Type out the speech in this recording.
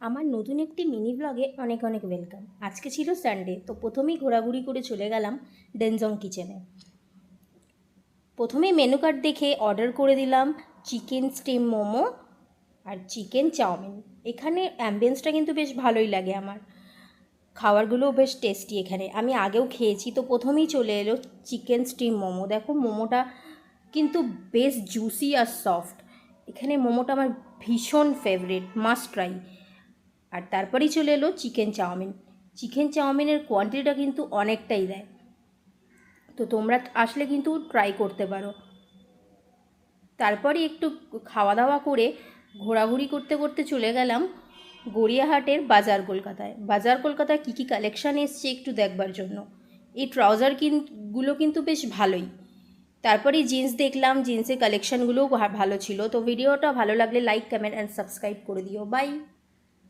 আমার নতুন একটি মিনি ব্লগে অনেক অনেক ওয়েলকাম। আজকে ছিল সানডে, তো প্রথমেই ঘোরাঘুরি করে চলে গেলাম ডেনজং কিচেনে। প্রথমেই মেনু কার্ড দেখে অর্ডার করে দিলাম চিকেন স্টিম মোমো আর চিকেন চাউমিন। এখানে অ্যাম্বিয়েন্সটা কিন্তু বেশ ভালোই লাগে আমার, খাবারগুলোও বেশ টেস্টি। এখানে আমি আগেও খেয়েছি, তো প্রথমেই চলে এলো চিকেন স্টিম মোমো। দেখো মোমোটা কিন্তু বেশ জুসি আর সফট। এখানে মোমোটা আমার ভীষণ ফেভারিট, মাস্ট ট্রাই। আর তারপরেই চলে এলো চিকেন চাউমিন। চিকেন চাউমিনের কোয়ান্টিটিটা কিন্তু অনেকটাই দেয়, তো তোমরা আসলে কিন্তু ট্রাই করতে পারো। তারপরে একটু খাওয়া দাওয়া করে ঘোরাঘুরি করতে করতে চলে গেলাম গড়িয়াহাটের বাজার কলকাতায়। বাজার কলকাতায় কী কী কালেকশান এসছে একটু দেখবার জন্য। এই ট্রাউজার গুলো কিন্তু বেশ ভালোই। তারপরে জিন্স দেখলাম, জিন্সের কালেকশানগুলোও ভালো ছিল। তো ভিডিওটা ভালো লাগলে লাইক, কমেন্ট অ্যান্ড সাবস্ক্রাইব করে দিও। বাই।